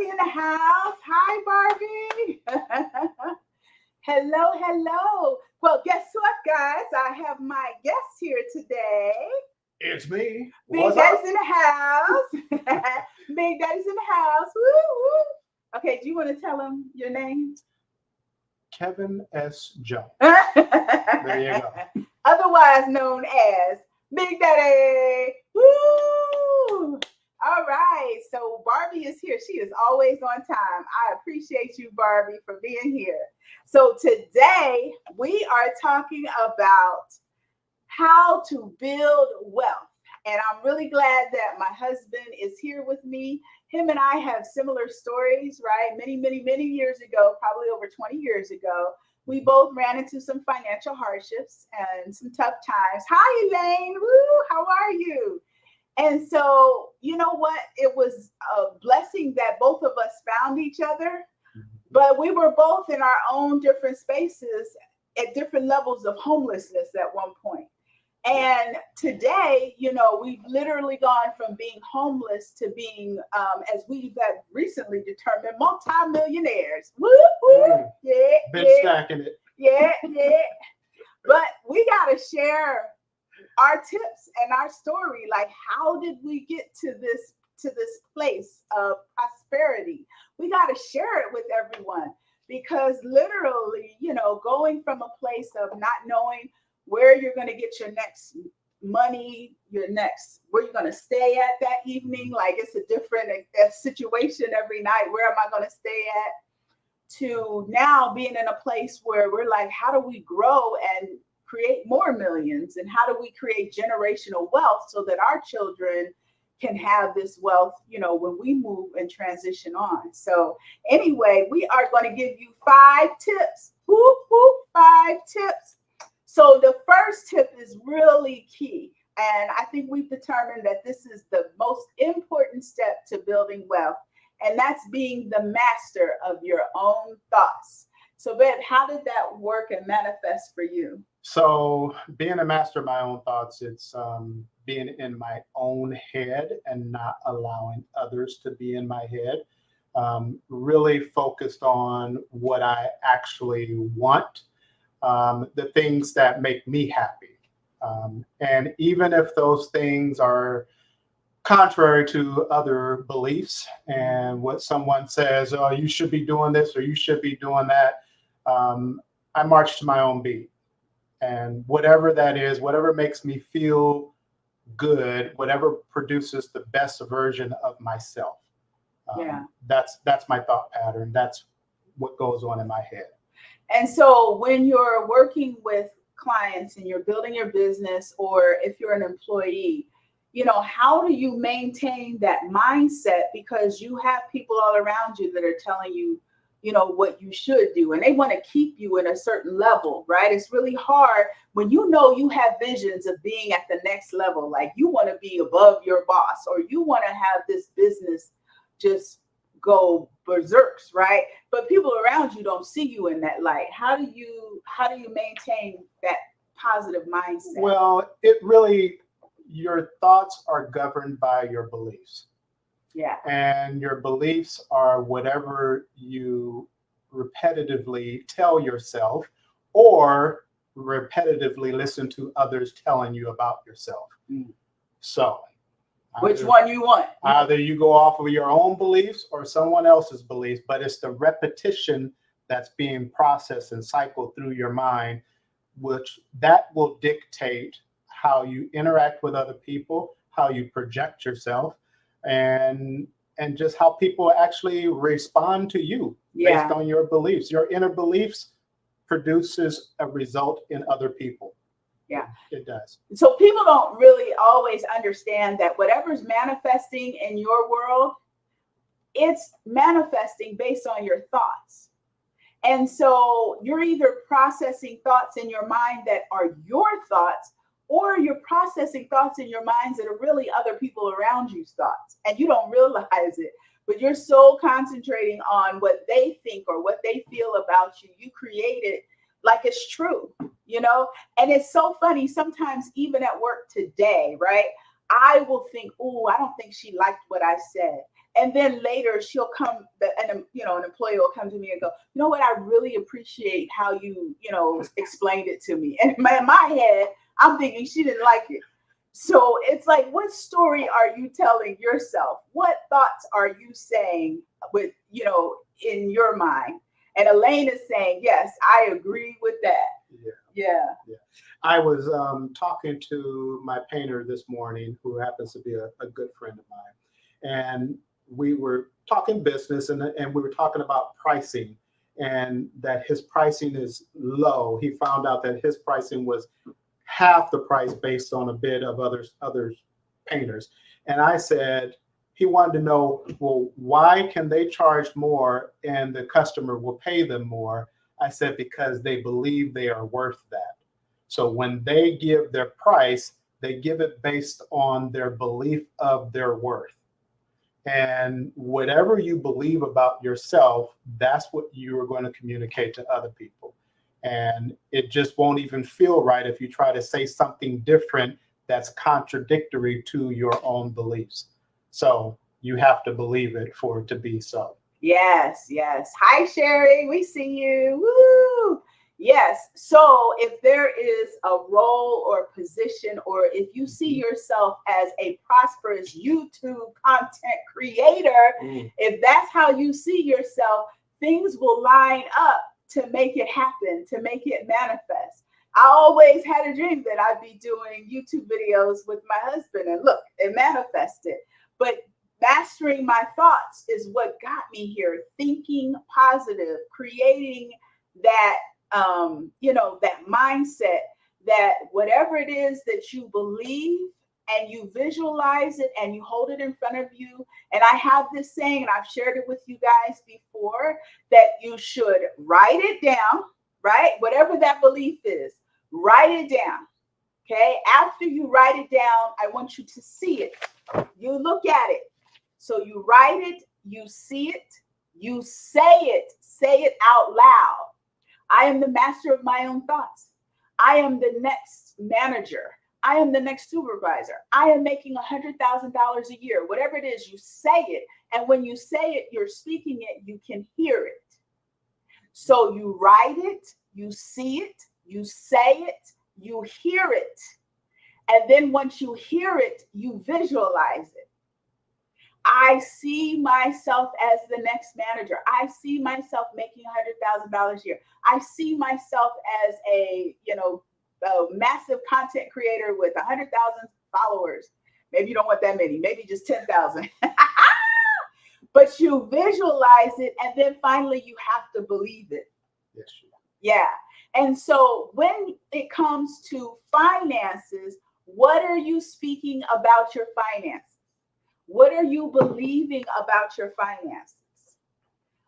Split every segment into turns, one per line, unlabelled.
Barbie in the house. Hi, Barbie. Hello, hello. Well, guess what, guys? I have my guest here today.
It's me.
Big Daddy's in the house. Big Daddy's in the house. Woo, woo. Okay, do you want to tell him your name?
Kevin S. Jones. There you go.
Otherwise known as Big Daddy. Woo! All right, so Barbie is here. She is always on time. I appreciate you, Barbie, for being here. So today we are talking about how to build wealth. And I'm really glad that my husband is here with me. Him and I have similar stories, right? Many, many, many years ago, probably over 20 years ago, we both ran into some financial hardships and some tough times. Hi, Elaine. Woo, how are you? And so, you know what? It was a blessing that both of us found each other, but we were both in our own different spaces at different levels of homelessness at one point. And today, you know, we've literally gone from being homeless to being, as we have recently determined, multimillionaires. Woo, woo. Yeah,
Been stacking it.
Yeah. But we got to share our tips and our story. Like, how did we get to this place of prosperity? We got to share it with everyone, because literally, you know, going from a place of not knowing where you're going to get your next money, where you're going to stay at that evening. Like, it's a different situation every night. Where am I going to stay at? To now being in a place where we're like, how do we grow and create more millions? And how do we create generational wealth so that our children can have this wealth, you know, when we move and transition on? So anyway, we are going to give you 5 tips. Whoop, whoop, 5 tips. So the first tip is really key. And I think we've determined that this is the most important step to building wealth. And that's being the master of your own thoughts. So, Beth, how did that work and manifest for you?
So being a master of my own thoughts, it's being in my own head and not allowing others to be in my head. Really focused on what I actually want. The things that make me happy. And even if those things are contrary to other beliefs and what someone says, oh, you should be doing this or you should be doing that, I march to my own beat. And whatever that is, whatever makes me feel good, whatever produces the best version of myself. That's my thought pattern. That's what goes on in my head.
And so when you're working with clients and you're building your business, or if you're an employee, you know, how do you maintain that mindset? Because you have people all around you that are telling you, you know, what you should do, and they want to keep you in a certain level, right? It's really hard when you know you have visions of being at the next level, like you want to be above your boss, or you want to have this business just go berserks, right? But people around you don't see you in that light. How do you maintain that positive mindset?
Well, your thoughts are governed by your beliefs.
Yeah.
And your beliefs are whatever you repetitively tell yourself or repetitively listen to others telling you about yourself. So
which one you want?
Either you go off of your own beliefs or someone else's beliefs, but it's the repetition that's being processed and cycled through your mind, which that will dictate how you interact with other people, how you project yourself, and just how people actually respond to you based on your beliefs. Your inner beliefs produces a result in other people.
Yeah,
it does.
So people don't really always understand that whatever's manifesting in your world, it's manifesting based on your thoughts. And so you're either processing thoughts in your mind that are your thoughts, or you're processing thoughts in your minds that are really other people around you's thoughts. And you don't realize it, but you're so concentrating on what they think or what they feel about you. You create it like it's true, you know? And it's so funny, sometimes even at work today, right? I will think, oh, I don't think she liked what I said. And then later she'll come, and an employee will come to me and go, you know what, I really appreciate how you explained it to me. And in my head, I'm thinking she didn't like it. So it's like, what story are you telling yourself? What thoughts are you saying with, in your mind? And Elaine is saying, yes, I agree with that. Yeah.
I was talking to my painter this morning, who happens to be a good friend of mine. And we were talking business, and we were talking about pricing, and that his pricing is low. He found out that his pricing was half the price based on a bid of other painters. And I said, he wanted to know, well, why can they charge more and the customer will pay them more? I said, because they believe they are worth that. So when they give their price, they give it based on their belief of their worth. And whatever you believe about yourself, that's what you are going to communicate to other people. And it just won't even feel right if you try to say something different that's contradictory to your own beliefs. So you have to believe it for it to be so.
Yes. Hi, Sherry. We see you. Woo! Yes. So if there is a role or position, or if you see yourself as a prosperous YouTube content creator, if that's how you see yourself, things will line up to make it happen, to make it manifest. I always had a dream that I'd be doing YouTube videos with my husband, and look, it manifested. But mastering my thoughts is what got me here. Thinking positive, creating that, that mindset, that whatever it is that you believe and you visualize it and you hold it in front of you. And I have this saying, and I've shared it with you guys before, that you should write it down, right? Whatever that belief is, write it down. Okay. After you write it down, I want you to see it. You look at it. So you write it, you see it, you say it out loud. I am the master of my own thoughts. I am the next manager. I am the next supervisor. I am making $100,000 a year. Whatever it is, you say it. And when you say it, you're speaking it, you can hear it. So you write it, you see it, you say it, you hear it. And then once you hear it, you visualize it. I see myself as the next manager. I see myself making $100,000 a year. I see myself as a massive content creator with 100,000 followers. Maybe you don't want that many, maybe just 10,000. But you visualize it, and then finally you have to believe it.
Yes.
Yeah. And so when it comes to finances, what are you speaking about your finances? What are you believing about your finances?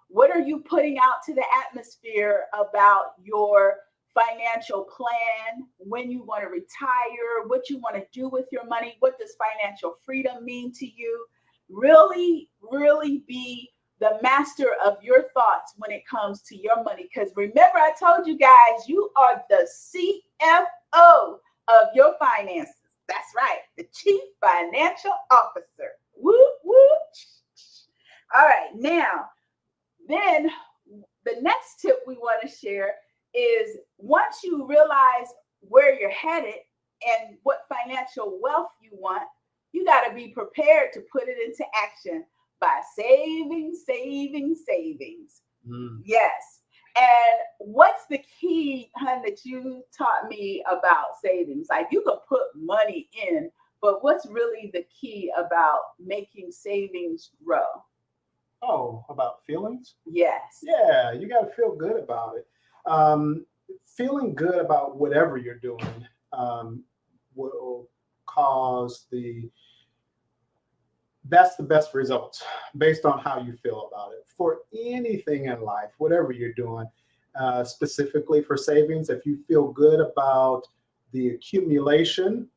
What are you putting out to the atmosphere about your financial plan, when you want to retire, what you want to do with your money? What does financial freedom mean to you? Really, really be the master of your thoughts when it comes to your money. Because remember, I told you guys, you are the CFO of your finances. That's right, the Chief Financial Officer. Woo, woo. All right, now, then the next tip we want to share is, once you realize where you're headed and what financial wealth you want, you got to be prepared to put it into action by saving. Yes. And what's the key, hon, that you taught me about savings? Like, you can put money in, but what's really the key about making savings grow?
Oh, about feelings?
Yes.
Yeah, you got to feel good about it. Feeling good about whatever you're doing will cause that's the best results based on how you feel about it. For anything in life, whatever you're doing, specifically for savings, if you feel good about the accumulation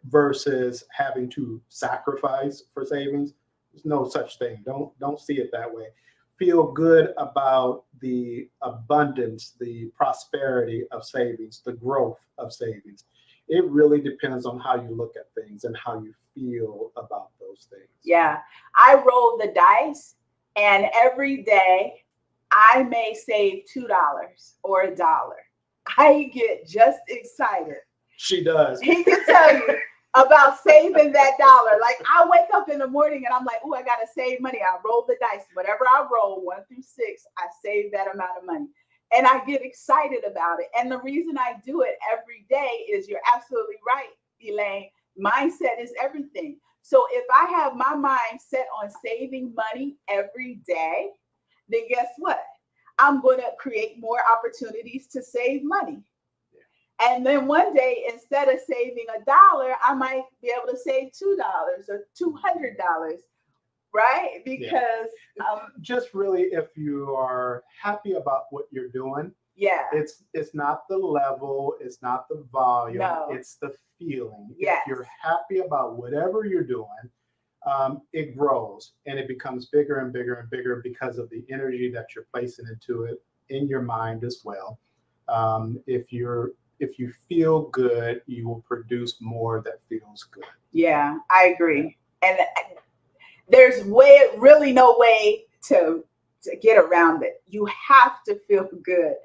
versus having to sacrifice for savings, there's no such thing. Don't see it that way. Feel good about the abundance, the prosperity of savings, the growth of savings. It really depends on how you look at things and how you feel about those things.
Yeah, I roll the dice, and every day I may save $2 or $1. I get just excited.
She does.
He can tell you about saving that dollar. Like, I wake up in the morning and I'm like, oh, I got to save money. I roll the dice. Whatever I roll, 1 through 6, I save that amount of money. And I get excited about it. And the reason I do it every day is, you're absolutely right, Elaine. Mindset is everything. So if I have my mind set on saving money every day, then guess what? I'm going to create more opportunities to save money. And then one day, instead of saving $1, I might be able to save $2 or $200, right? Because
just really, if you are happy about what you're doing,
yeah,
it's not the level, it's not the volume,
no,
it's the feeling.
Yes.
If you're happy about whatever you're doing, it grows and it becomes bigger and bigger and bigger because of the energy that you're placing into it in your mind as well. If you feel good, you will produce more that feels good.
Yeah, I agree. And there's really no way to get around it. You have to feel good.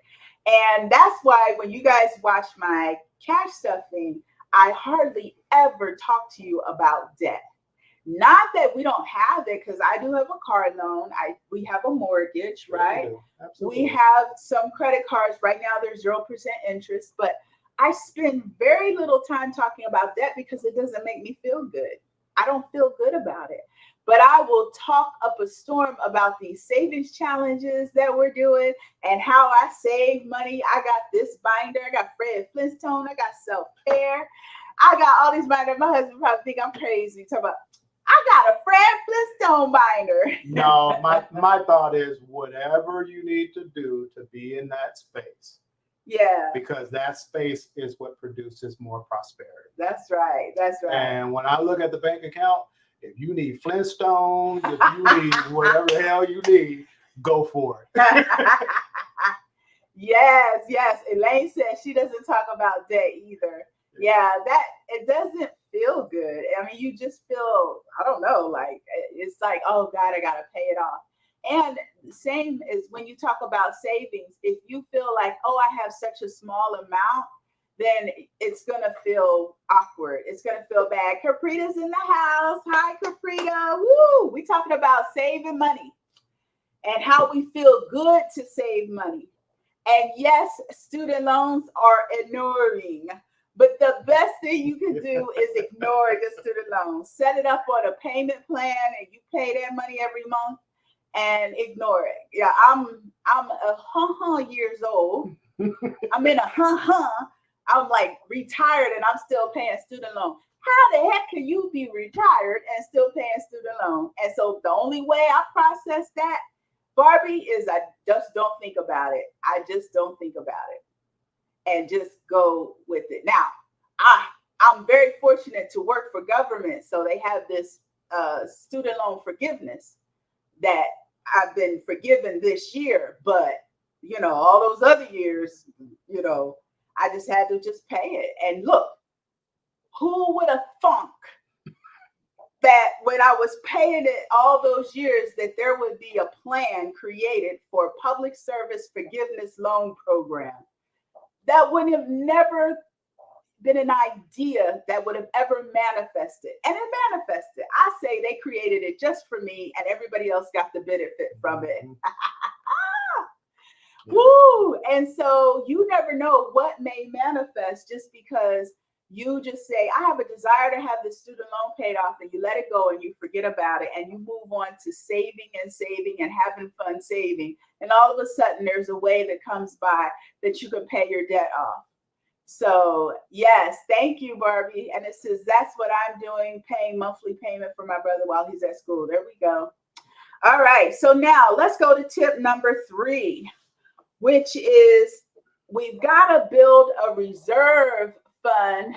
And that's why when you guys watch my cash stuffing, I hardly ever talk to you about debt. Not that we don't have it, because I do have a car loan. We have a mortgage, right?
Absolutely.
We have some credit cards. Right now, there's 0% interest. But I spend very little time talking about debt because it doesn't make me feel good. I don't feel good about it. But I will talk up a storm about these savings challenges that we're doing and how I save money. I got this binder. I got Fred Flintstone. I got self-care. I got all these binders. My husband probably think I'm crazy. Talk about, I got a Fred Flintstone binder.
No, my thought is, whatever you need to do to be in that space.
Yeah.
Because that space is what produces more prosperity.
That's right. That's right.
And when I look at the bank account, if you need Flintstones, if you need whatever the hell you need, go for it.
Yes, yes. Elaine says she doesn't talk about debt either. Yeah, that it doesn't feel good. I mean, you just feel, I don't know, like it's like, oh God, I gotta pay it off. And same as when you talk about savings, if you feel like, oh, I have such a small amount, then it's gonna feel awkward. It's gonna feel bad. Caprita's in the house. Hi, Caprita. Woo! We talking about saving money and how we feel good to save money. And yes, student loans are alluring, but the best thing you can do is ignore the student loans. Set it up on a payment plan, and you pay that money every month, and ignore it. Yeah, I'm a years old. I'm in a I'm like retired and I'm still paying student loan. How the heck can you be retired and still paying student loan? And so the only way I process that, Barbie, is I just don't think about it. I just don't think about it and just go with it. Now, I'm very fortunate to work for government. So they have this student loan forgiveness that I've been forgiven this year. But, you know, all those other years, you know, I just had to just pay it. And look, who would have thunk that when I was paying it all those years that there would be a plan created for a public service forgiveness loan program? That would have never been an idea that would have ever manifested. And it manifested. I say they created it just for me, and everybody else got the benefit from it. Woo! And so you never know what may manifest just because you just say, I have a desire to have this student loan paid off, and you let it go and you forget about it and you move on to saving and having fun saving. And all of a sudden there's a way that comes by that you can pay your debt off. So yes, thank you, Barbie. And it says, that's what I'm doing, paying monthly payment for my brother while he's at school. There we go. All right. So now let's go to tip number 3. Which is we've got to build a reserve fund.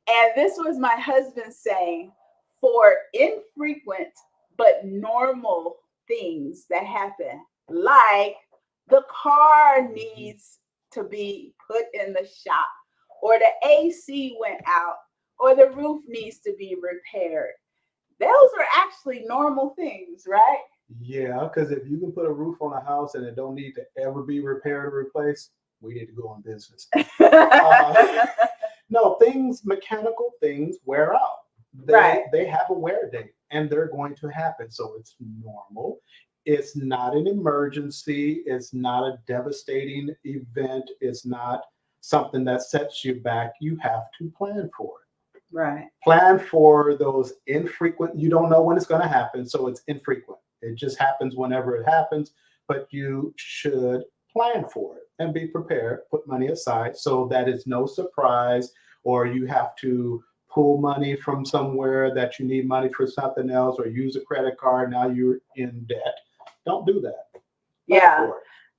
And this was my husband saying, for infrequent but normal things that happen, like the car needs to be put in the shop, or the AC went out, or the roof needs to be repaired. those are actually normal things, right?
Yeah, because if you can put a roof on a house and it don't need to ever be repaired or replaced, we need to go on business. No, mechanical things wear out. They have a wear date and they're going to happen. So it's normal. It's not an emergency. It's not a devastating event. It's not something that sets you back. You have to plan for it.
Right.
Plan for those infrequent, you don't know when it's going to happen. So it's infrequent. It just happens whenever it happens, but you should plan for it and be prepared, put money aside so that it's no surprise, or you have to pull money from somewhere that you need money for something else, or use a credit card. Now you're in debt. Don't do that.
Yeah.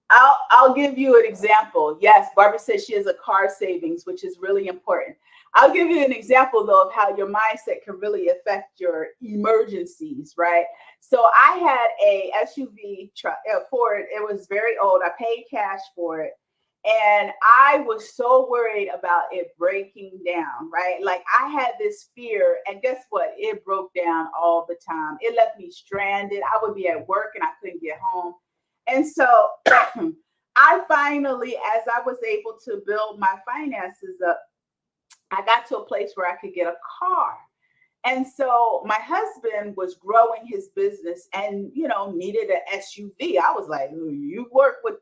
I'll give you an example. Yes, Barbara says she has a car savings, which is really important. I'll give you an example, though, of how your mindset can really affect your emergencies, right? So I had a SUV truck, Ford. It was very old. I paid cash for it. And I was so worried about it breaking down, right? Like I had this fear, and guess what? It broke down all the time. It left me stranded. I would be at work and I couldn't get home. And so I finally, as I was able to build my finances up, I got to a place where I could get a car. And so my husband was growing his business and, needed an SUV. I was like, you work with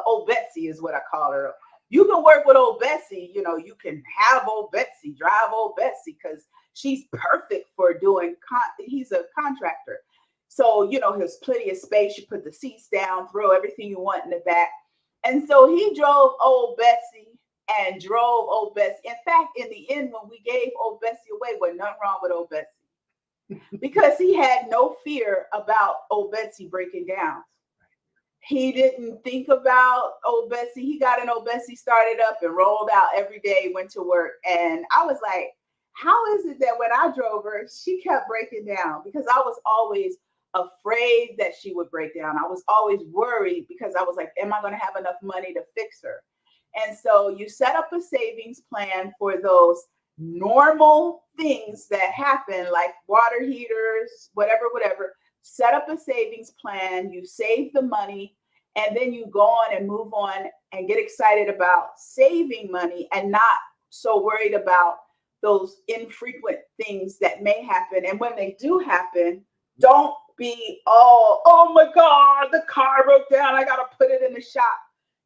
old Betsy is what I call her. You can work with old Betsy. You can have old Betsy, drive old Betsy, because she's perfect for doing, he's a contractor. So, there's plenty of space. You put the seats down, throw everything you want in the back. And so he drove old Betsy and drove old Betsy. In fact, in the end, when we gave old Betsy away, was nothing wrong with old Betsy because he had no fear about old Betsy breaking down. He didn't think about old Betsy. He got an old Betsy, started up and rolled out every day, went to work. And I was like, how is it that when I drove her, she kept breaking down? Because I was always afraid that she would break down. I was always worried because I was like, am I going to have enough money to fix her? And so you set up a savings plan for those normal things that happen, like water heaters, whatever. Set up a savings plan, you save the money, and then you go on and move on and get excited about saving money and not so worried about those infrequent things that may happen. And when they do happen, don't be all, oh my God, the car broke down, I got to put it in the shop,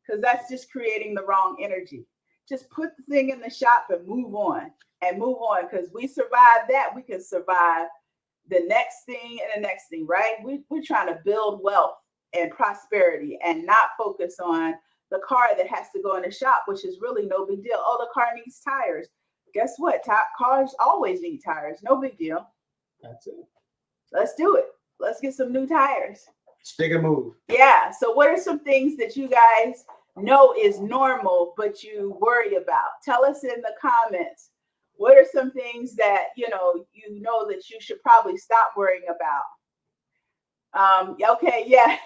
because that's just creating the wrong energy. Just put the thing in the shop and move on, because we survived that. We can survive the next thing and the next thing, right? We're trying to build wealth and prosperity and not focus on the car that has to go in the shop, which is really no big deal. Oh, the car needs tires. Guess what? Cars always need tires. No big deal.
That's it.
Let's do it. Let's get some new tires.
Stick and move.
Yeah. So what are some things that you guys know is normal, but you worry about? Tell us in the comments. What are some things that, that you should probably stop worrying about? Okay. Yeah.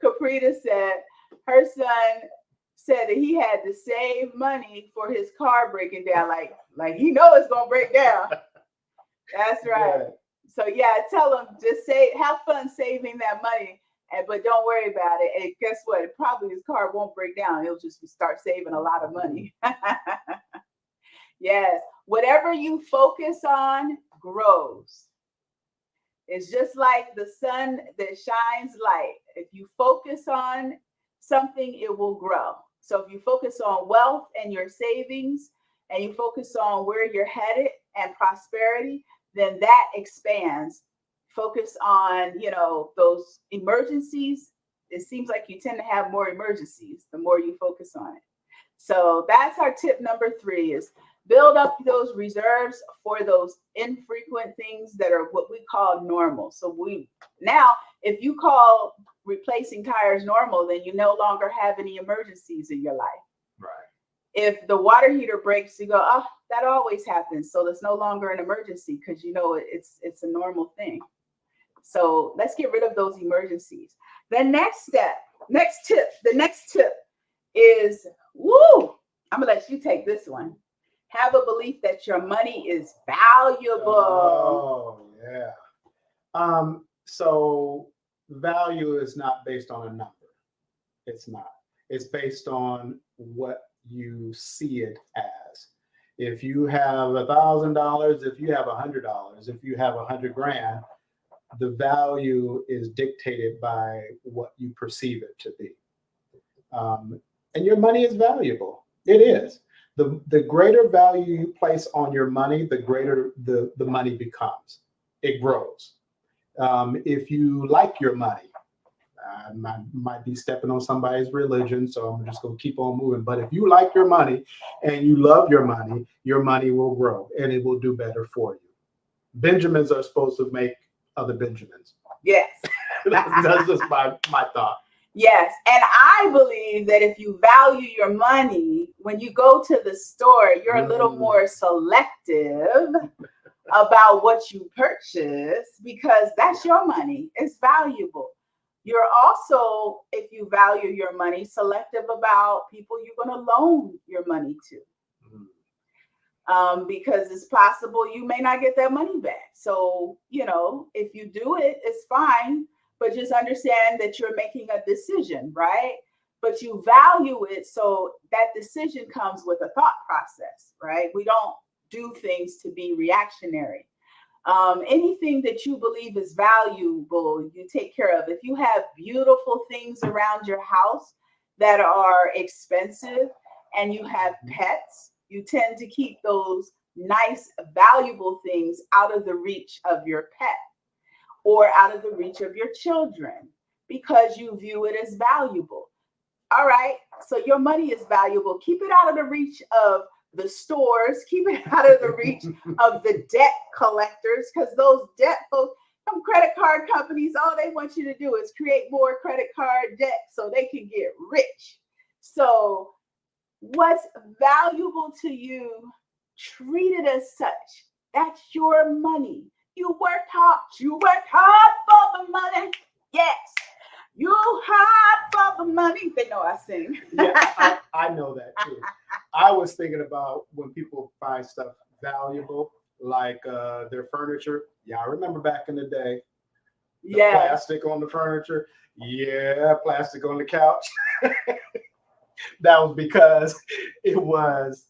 Caprita said her son said that he had to save money for his car breaking down. Like he knows it's going to break down. That's right. Yeah. So yeah, tell him, just have fun saving that money, but don't worry about it. And guess what? Probably his car won't break down. He'll just start saving a lot of money. Yes. Whatever you focus on grows. It's just like the sun that shines light. If you focus on something, it will grow. So if you focus on wealth and your savings, and you focus on where you're headed and prosperity, then that expands. Focus on, those emergencies. It seems like you tend to have more emergencies the more you focus on it. So that's our tip number 3, is build up those reserves for those infrequent things that are what we call normal. So now, if you call replacing tires normal, then you no longer have any emergencies in your life.
Right.
If the water heater breaks, you go, oh, that always happens. So it's no longer an emergency, because it's a normal thing. So let's get rid of those emergencies. The next tip is, I'm gonna let you take this one. Have a belief that your money is valuable.
Oh, So value is not based on a number. It's not. It's based on what you see it as. If you have $1,000, if you have $100, if you have 100 grand, the value is dictated by what you perceive it to be. And your money is valuable. It is. The greater value you place on your money, the greater the money becomes. It grows. If you like your money, I might be stepping on somebody's religion, so I'm just going to keep on moving. But if you like your money and you love your money will grow and it will do better for you. Benjamins are supposed to make other Benjamins.
Yes.
That's just my thought.
Yes. And I believe that if you value your money, when you go to the store, you're a little more selective about what you purchase because that's your money. It's valuable. You're also, if you value your money, selective about people you're going to loan your money to. Because it's possible you may not get that money back. So, if you do it, it's fine. But just understand that you're making a decision, right? But you value it. So that decision comes with a thought process, right? We don't do things to be reactionary. Anything that you believe is valuable, you take care of. If you have beautiful things around your house that are expensive and you have pets, you tend to keep those nice, valuable things out of the reach of your pet or out of the reach of your children because you view it as valuable. All right. So your money is valuable. Keep it out of the reach of the stores, keep it out of the reach of the debt collectors, because those debt folks, some credit card companies, all they want you to do is create more credit card debt so they can get rich. So what's valuable to you, treat it as such. That's your money. You worked hard for the money. Yes. You hard for the money. They know I sing.
Yeah, I know that too. I was thinking about when people find stuff valuable, like their furniture. Yeah, I remember back in the day, the plastic on the furniture. Yeah, plastic on the couch. That was because it was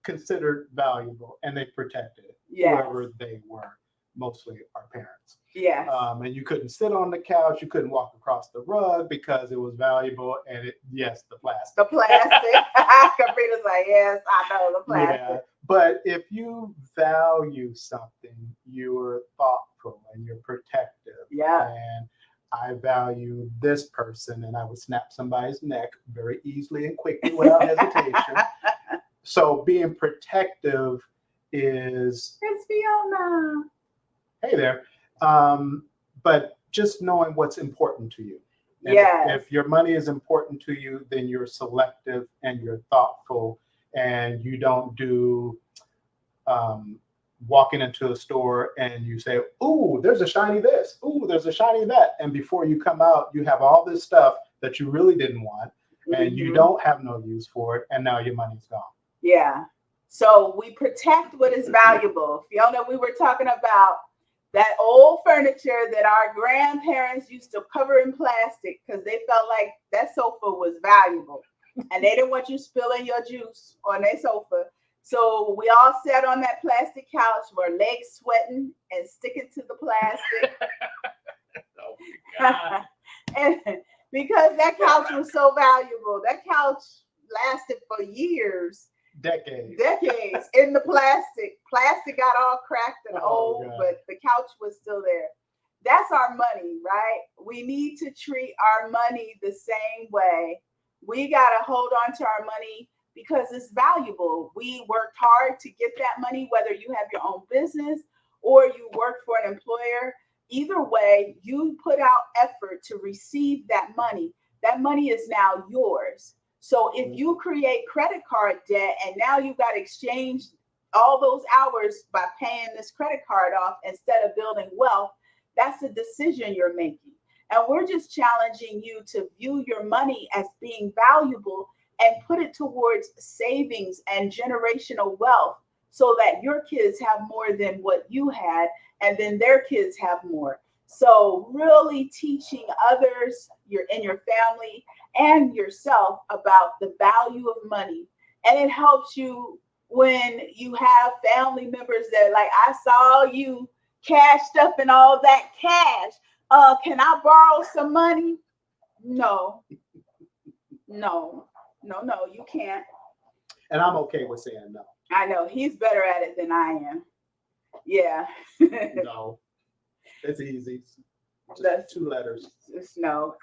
considered valuable and they protected whoever they were, mostly our parents.
Yes.
And you couldn't sit on the couch, you couldn't walk across the rug because it was valuable. And the plastic.
The plastic. Cabrina's like, yes, I know the plastic.
Yeah. But if you value something, you're thoughtful and you're protective.
Yeah.
And I value this person, and I would snap somebody's neck very easily and quickly without hesitation. So being protective is...
It's Fiona.
Hey there. But just knowing what's important to you. And if your money is important to you, then you're selective and you're thoughtful, and you don't do walking into a store and you say, ooh, there's a shiny this, ooh, there's a shiny that. And before you come out, you have all this stuff that you really didn't want and you don't have no use for it. And now your money's gone.
Yeah. So we protect what is valuable. Fiona, we were talking about that old furniture that our grandparents used to cover in plastic because they felt like that sofa was valuable and they didn't want you spilling your juice on their sofa. So we all sat on that plastic couch, were legs sweating and sticking to the plastic.
Oh my God.
And because that couch was so valuable, that couch lasted for years.
Decades
in the plastic. Plastic got all cracked and old,
God.
But the couch was still there. That's our money, right? We need to treat our money the same way. We got to hold on to our money because it's valuable. We worked hard to get that money, whether you have your own business or you work for an employer. Either way, you put out effort to receive that money. That money is now yours. So if you create credit card debt and now you've got to exchange all those hours by paying this credit card off instead of building wealth, that's a decision you're making. And we're just challenging you to view your money as being valuable and put it towards savings and generational wealth so that your kids have more than what you had and then their kids have more. So really teaching others, in your family and yourself about the value of money. And it helps you when you have family members that like, I saw you cashed up and all that cash. Can I borrow some money? No, no, no, you can't.
And I'm okay with saying no.
I know he's better at it than I am. Yeah.
No, it's easy. Just 2 letters.
Just no.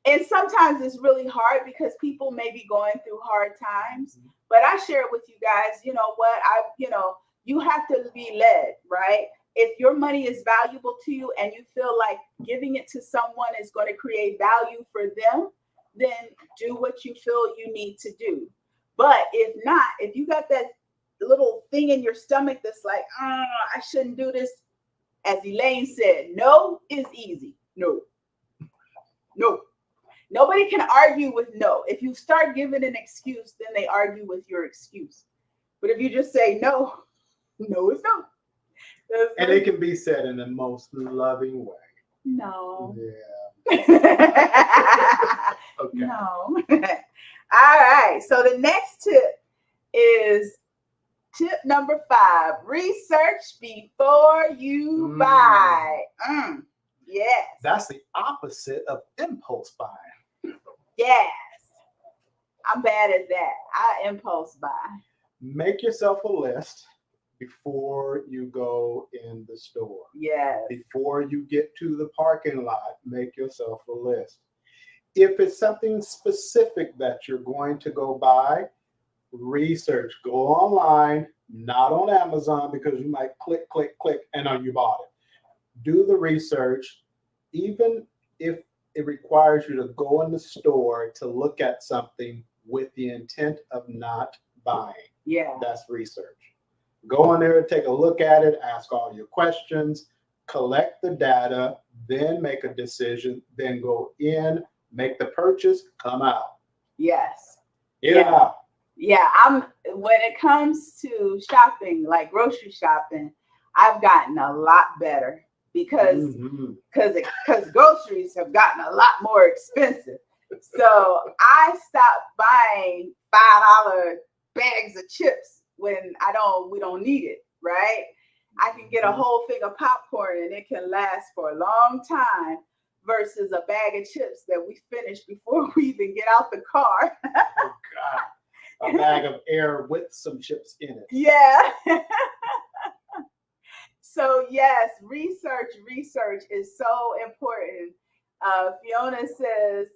And sometimes it's really hard because people may be going through hard times. But I share with you guys, you know what? You have to be led, right? If your money is valuable to you and you feel like giving it to someone is going to create value for them, then do what you feel you need to do. But if not, if you got that little thing in your stomach that's like, I shouldn't do this, as Elaine said, no is easy. No. Nobody can argue with no. If you start giving an excuse, then they argue with your excuse. But if you just say no, no is no.
And it can be said in the most loving way.
No.
Yeah. Okay.
No. All right. So the next tip is tip number 5. Research before you buy. Yes.
That's the opposite of impulse buying.
Yes. I'm bad at that. I impulse buy.
Make yourself a list before you go in the store.
Yes.
Before you get to the parking lot, make yourself a list. If it's something specific that you're going to go buy, research. Go online, not on Amazon, because you might click, and now you bought it. Do the research, even if it requires you to go in the store to look at something with the intent of not buying.
Yeah.
That's research. Go in there, take a look at it, ask all your questions, collect the data, then make a decision, then go in, make the purchase, come out.
Yes.
Yeah.
Yeah, when it comes to shopping, like grocery shopping, I've gotten a lot better because groceries have gotten a lot more expensive. So I stopped buying $5 bags of chips when we don't need it, right? I can get a whole thing of popcorn and it can last for a long time versus a bag of chips that we finish before we even get out the car.
Oh God. A bag of air with some chips in it.
Yeah. So yes, research is so important. Fiona says,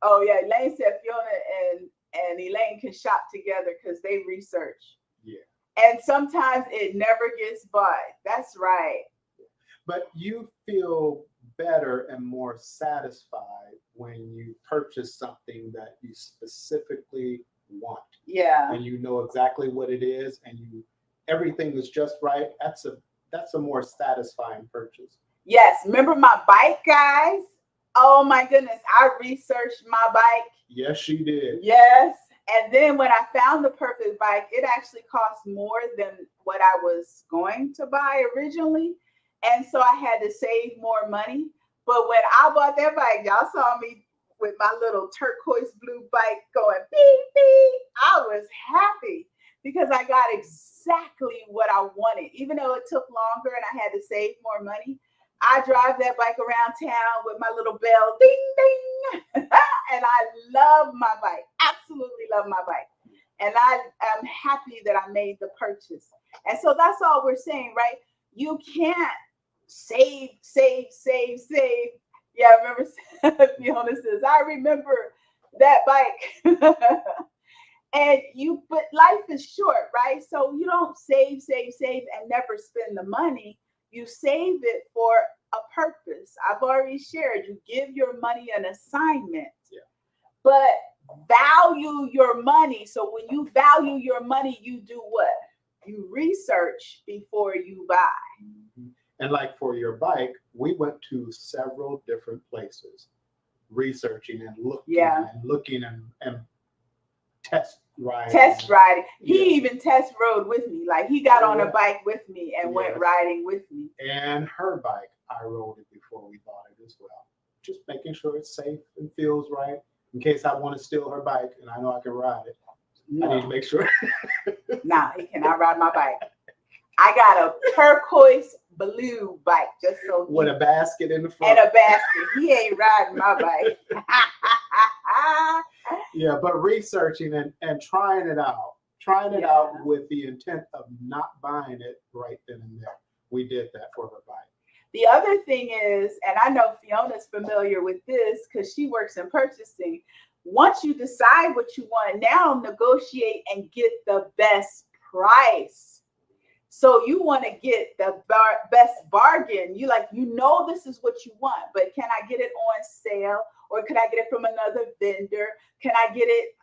Elaine said Fiona and Elaine can shop together because they research.
Yeah.
And sometimes it never gets bought. That's right.
But you feel better and more satisfied when you purchase something that you specifically want.
Yeah.
And you know exactly what it is, and everything is just right. That's a more satisfying purchase.
Yes. Remember my bike, guys? Oh my goodness. I researched my bike.
Yes, she did.
Yes. And then when I found the perfect bike, it actually cost more than what I was going to buy originally. And so I had to save more money. But when I bought that bike, y'all saw me with my little turquoise blue bike going beep, beep. I was happy because I got exactly what I wanted. Even though it took longer and I had to save more money, I drive that bike around town with my little bell, ding, ding. And I love my bike, absolutely love my bike. And I am happy that I made the purchase. And so that's all we're saying, right? You can't save. Yeah, I remember Fiona says, I remember that bike. But life is short, right? So you don't save and never spend the money. You save it for a purpose. I've already shared, you give your money an assignment.
Yeah.
But value your money. So when you value your money, you do what? You research before you buy.
Mm-hmm. And like for your bike, we went to several different places, researching and looking and test riding.
He even test rode with me. Like he got on a bike with me and went riding with me.
And her bike, I rode it before. before we bought it as well. Just making sure it's safe and feels right in case I want to steal her bike and I know I can ride it.
No.
I need to make sure.
Nah, he cannot ride my bike. I got a turquoise blue bike, just so
with a basket in the front.
And a basket. He ain't riding my bike.
Yeah, but researching and trying it out with the intent of not buying it right then and there. We did that for her bike.
The other thing is, and I know Fiona's familiar with this because she works in purchasing. Once you decide what you want, now negotiate and get the best price. So you want to get the best bargain. You know this is what you want, but can I get it on sale, or can I get it from another vendor? Can I get it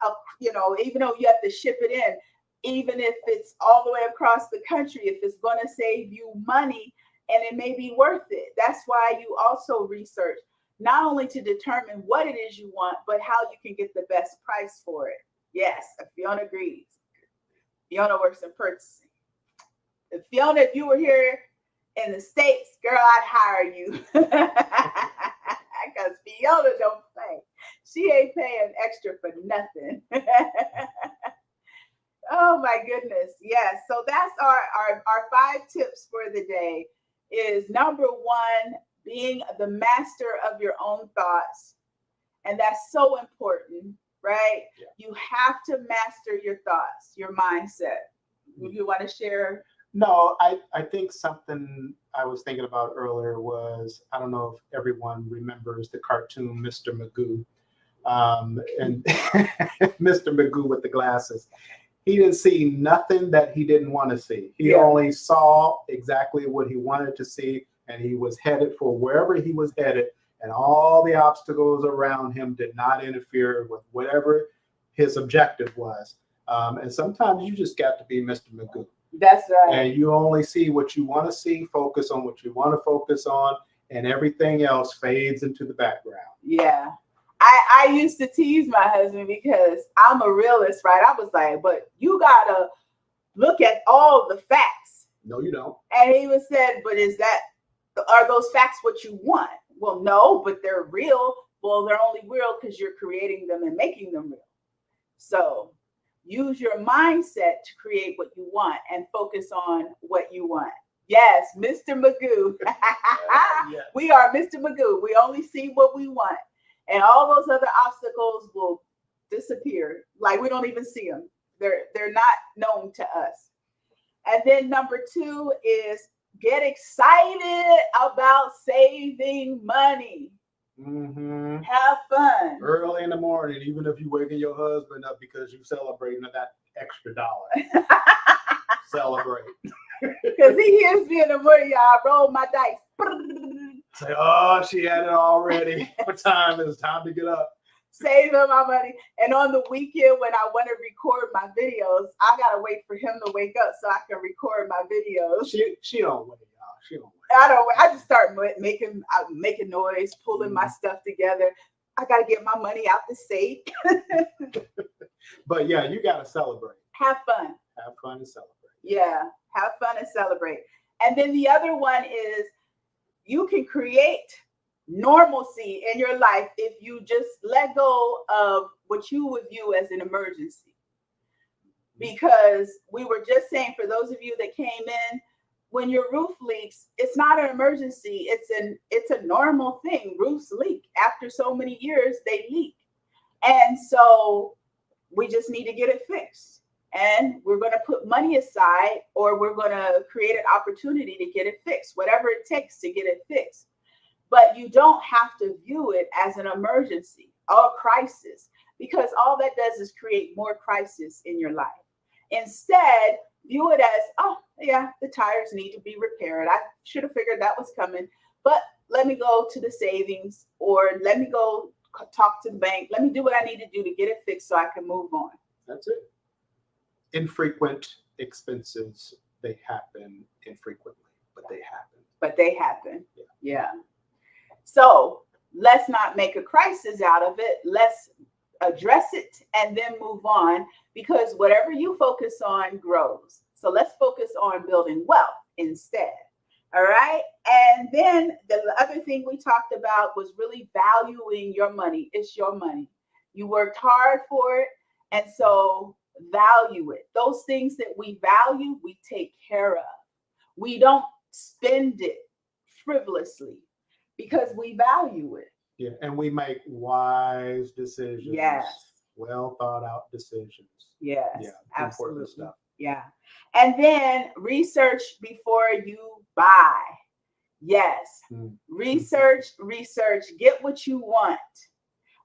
even though you have to ship it in, even if it's all the way across the country, if it's going to save you money and it may be worth it. That's why you also research, not only to determine what it is you want, but how you can get the best price for it. Yes, Fiona agrees. Fiona works in purchasing. Fiona, if you were here in the States, girl, I'd hire you. Because Fiona don't pay. She ain't paying extra for nothing. Oh my goodness. Yes. So that's our 5 tips for the day is number 1, being the master of your own thoughts. And that's so important, right? Yeah. You have to master your thoughts, your mindset. You want to share?
No, I think something I was thinking about earlier was, I don't know if everyone remembers the cartoon Mr. Magoo. And Mr. Magoo with the glasses. He didn't see nothing that he didn't want to see. He only saw exactly what he wanted to see, and he was headed for wherever he was headed, and all the obstacles around him did not interfere with whatever his objective was. And sometimes you just got to be Mr. Magoo.
That's right.
And you only see what you want to see, focus on what you want to focus on, and everything else fades into the background.
Yeah. I used to tease my husband because I'm a realist, right? I was like, but you got to look at all the facts.
No, you don't.
And he was said, but are those facts what you want? Well, no, but they're real. Well, they're only real because you're creating them and making them real. So use your mindset to create what you want and focus on what you want. Yes, Mr. Magoo. Yes. We are Mr. Magoo. We only see what we want. And all those other obstacles will disappear. Like we don't even see them. They're not known to us. And then number 2 is get excited about saving money.
Mm-hmm.
Have fun.
Early in the morning, even if you're waking your husband up because you're celebrating that extra $1. Celebrate.
Because he hears me in the morning, y'all. I roll my dice.
Say, oh, she had it already. What time is it? Time to get up.
Saving my money. And on the weekend when I want to record my videos, I gotta wait for him to wake up so I can record my videos.
She don't wait, y'all. She don't wait.
I don't wait. I just start making noise, pulling my stuff together. I gotta get my money out the safe.
But yeah, you gotta celebrate.
Have fun.
Have fun and celebrate.
Yeah, have fun and celebrate. And then the other one is you can create normalcy in your life if you just let go of what you would view as an emergency. Because we were just saying, for those of you that came in, when your roof leaks, it's not an emergency. It's a normal thing. Roofs leak. After so many years, they leak. And so we just need to get it fixed. And we're going to put money aside, or we're going to create an opportunity to get it fixed, whatever it takes to get it fixed. But you don't have to view it as an emergency or a crisis, because all that does is create more crisis in your life. Instead, view it as, oh, yeah, the tires need to be repaired. I should have figured that was coming, but let me go to the savings, or let me go talk to the bank. Let me do what I need to do to get it fixed so I can move on.
That's it. Infrequent expenses, they happen infrequently, but they happen.
But they happen. Yeah. So let's not make a crisis out of it. Let's address it and then move on, because whatever you focus on grows. So let's focus on building wealth instead. All right. And then the other thing we talked about was really valuing your money. It's your money. You worked hard for it. And so value it. Those things that we value, we take care of. We don't spend it frivolously because we value it.
Yeah, and we make wise decisions.
Yes.
Well thought out decisions.
Yes.
Yeah,
Absolutely.
important stuff.
Yeah. And then research before you buy. Yes. Research, get what you want.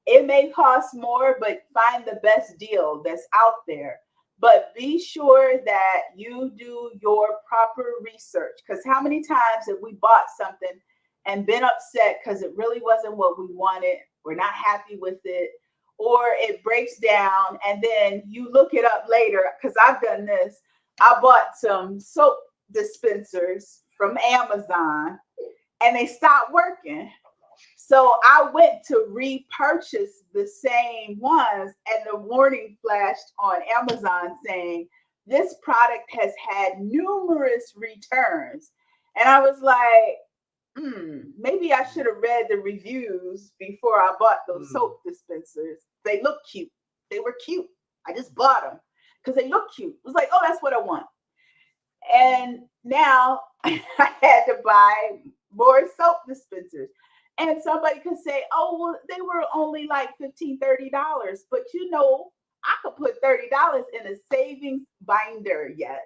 It may cost more, but find the best deal that's out there. But be sure that you do your proper research. Because how many times have we bought something and been upset because it really wasn't what we wanted? We're not happy with it. Or it breaks down and then you look it up later. Because I've done this. I bought some soap dispensers from Amazon and they stopped working. So I went to repurchase the same ones and the warning flashed on Amazon saying, this product has had numerous returns. And I was like, maybe I should have read the reviews before I bought those soap dispensers. They look cute. They were cute. I just bought them because they look cute. It was like, oh, that's what I want. And now I had to buy more soap dispensers. And somebody could say, oh, well, they were only like $15, $30. But you know, I could put $30 in a savings binder. Yes.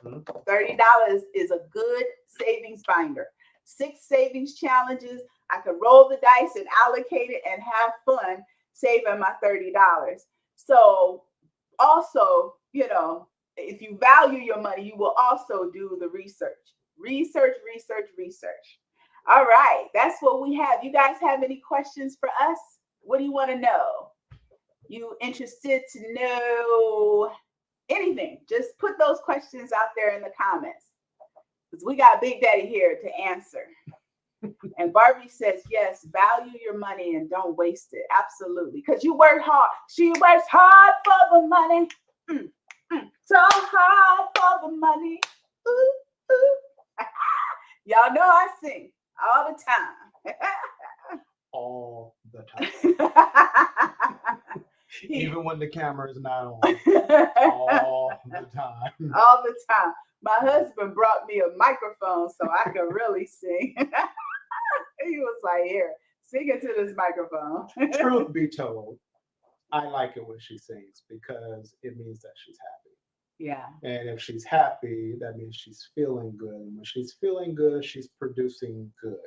$30 is a good savings binder. 6 savings challenges. I could roll the dice and allocate it and have fun saving my $30. So also, you know, if you value your money, you will also do the research. Research. All right, that's what we have. You guys have any questions for us? What do you want to know? You interested to know anything? Just put those questions out there in the comments because we got Big Daddy here to answer. And Barbie says, yes, value your money and don't waste it. Absolutely, because you work hard. She works hard for the money. So hard for the money. Ooh, ooh. Y'all know I sing all the time.
All the time. Even when the camera is not on. All the time.
All the time. My husband brought me a microphone so I could really sing. He was like, here, sing into this microphone.
Truth be told, I like it when she sings because it means that she's happy.
Yeah.
And if she's happy, that means she's feeling good. And when she's feeling good, she's producing good.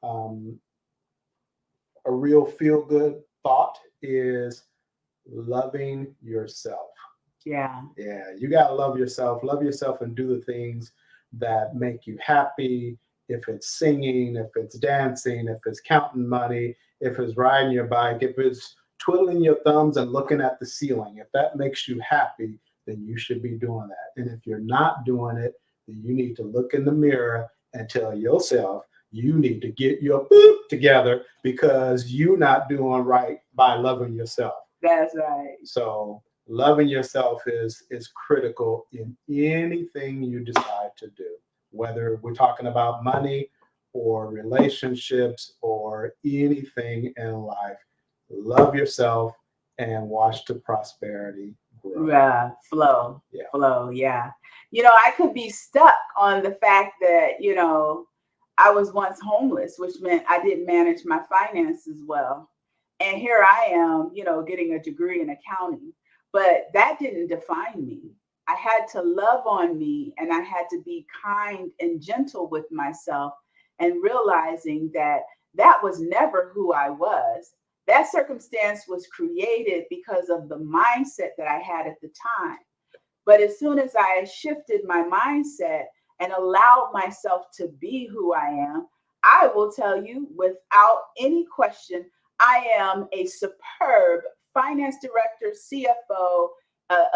A real feel-good thought is loving yourself.
Yeah.
Yeah, you got to love yourself. Love yourself and do the things that make you happy. If it's singing, if it's dancing, if it's counting money, if it's riding your bike, if it's twiddling your thumbs and looking at the ceiling, if that makes you happy, then you should be doing that. And if you're not doing it, then you need to look in the mirror and tell yourself you need to get your boop together because you're not doing right by loving yourself.
That's right.
So loving yourself is critical in anything you decide to do, whether we're talking about money or relationships or anything in life. Love yourself and watch the prosperity grow.
Yeah, flow.
Yeah.
Flow, yeah. You know, I could be stuck on the fact that, you know, I was once homeless, which meant I didn't manage my finances well. And here I am, you know, getting a degree in accounting. But that didn't define me. I had to love on me and I had to be kind and gentle with myself and realizing that that was never who I was. That circumstance was created because of the mindset that I had at the time. But as soon as I shifted my mindset and allowed myself to be who I am, I will tell you without any question, I am a superb finance director, CFO,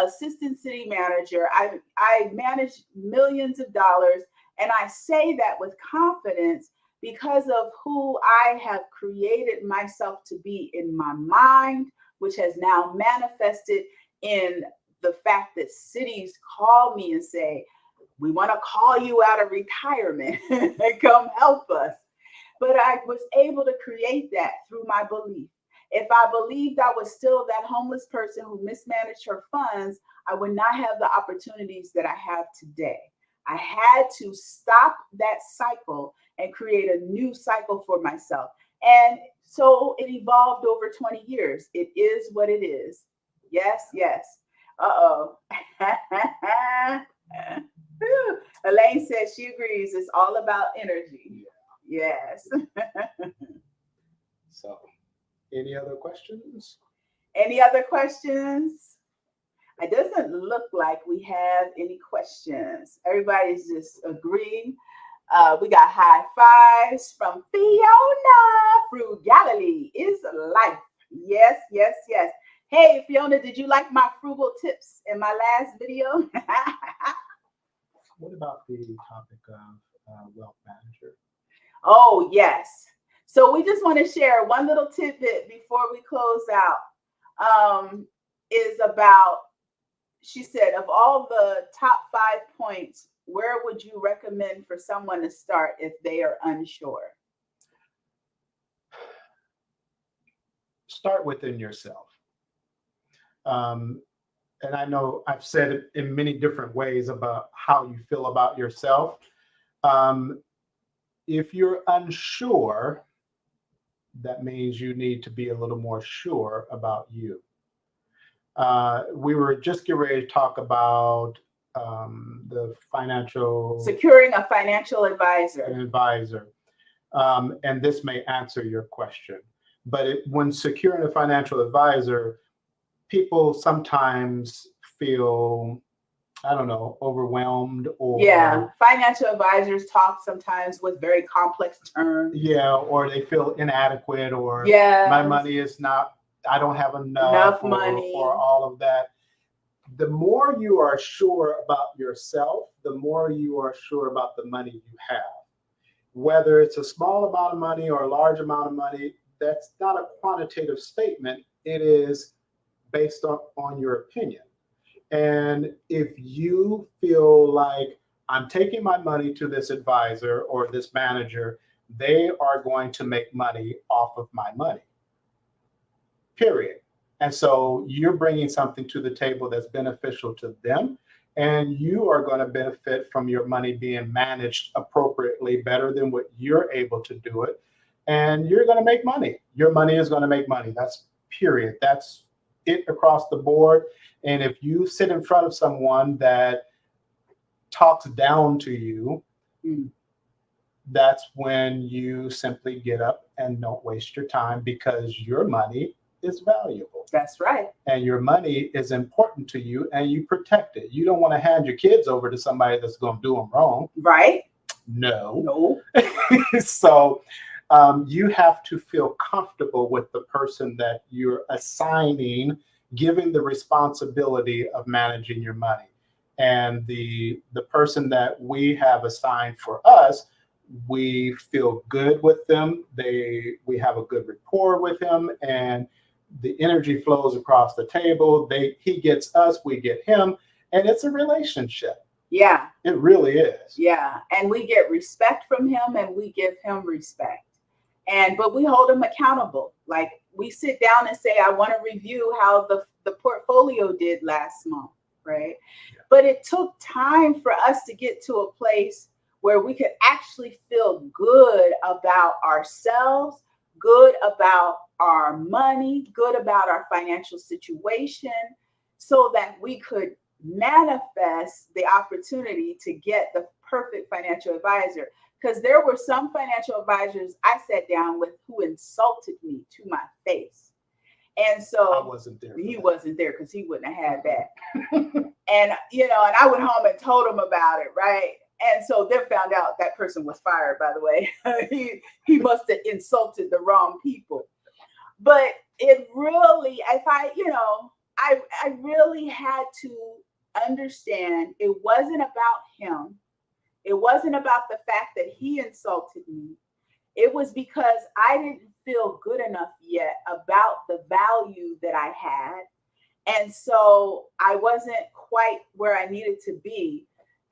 assistant city manager. I manage millions of dollars, and I say that with confidence because of who I have created myself to be in my mind, which has now manifested in the fact that cities call me and say, We want to call you out of retirement and come help us. But I was able to create that through my belief. If I believed I was still that homeless person who mismanaged her funds, I would not have the opportunities that I have today. I had to stop that cycle and create a new cycle for myself. And so it evolved over 20 years. It is what it is. Yes, yes. Uh-oh. Elaine says she agrees. It's all about energy. Yes.
So, any other questions?
Any other questions? It doesn't look like we have any questions. Everybody's just agreeing. We got high fives from Fiona. Frugality is life. Yes, yes, yes. Hey, Fiona, did you like my frugal tips in my last video?
What about the topic of wealth manager?
Oh, yes. So we just want to share one little tidbit before we close out. Is about, she said, of all the top 5 points, where would you recommend for someone to start if they are unsure?
Start within yourself. And I know I've said it in many different ways about how you feel about yourself. If you're unsure, that means you need to be a little more sure about you. We were just getting ready to talk about the financial...
Securing a financial advisor.
An advisor. And this may answer your question. But when securing a financial advisor, people sometimes feel, I don't know, overwhelmed or...
Yeah, financial advisors talk sometimes with very complex terms.
Yeah, or they feel inadequate, or my money is not, I don't have enough
money,
or all of that. The more you are sure about yourself, the more you are sure about the money you have. Whether it's a small amount of money or a large amount of money, that's not a quantitative statement. It is based on your opinion. And if you feel like, I'm taking my money to this advisor or this manager, they are going to make money off of my money, period. And so you're bringing something to the table that's beneficial to them, and you are going to benefit from your money being managed appropriately, better than what you're able to do it. And you're going to make money. Your money is going to make money. That's period. That's it across the board. And if you sit in front of someone that talks down to you, that's when you simply get up and don't waste your time, because your money is valuable.
That's right. And
your money is important to you, and you protect it. You don't want to hand your kids over to somebody that's going to do them wrong.
Right.
No. So you have to come comfortable with the person that you're assigning, giving the responsibility of managing your money. And the person that we have assigned for us, we feel good with them. We have a good rapport with him, and the energy flows across the table. He gets us, we get him, and it's a relationship.
Yeah.
It really is.
Yeah. And we get respect from him, and we give him respect. But we hold him accountable. Like, we sit down and say, I want to review how the portfolio did last month, right? Yeah. But it took time for us to get to a place where we could actually feel good about ourselves, good about our money, good about our financial situation, so that we could manifest the opportunity to get the perfect financial advisor. Because there were some financial advisors I sat down with who insulted me to my face. And so
I wasn't there.
He wasn't there, because he wouldn't have had that. And I went home and told him about it, right? And so then found out that person was fired, by the way. he must have insulted the wrong people. But it really, I really had to understand it wasn't about him. It wasn't about the fact that he insulted me. It was because I didn't feel good enough yet about the value that I had. And so I wasn't quite where I needed to be.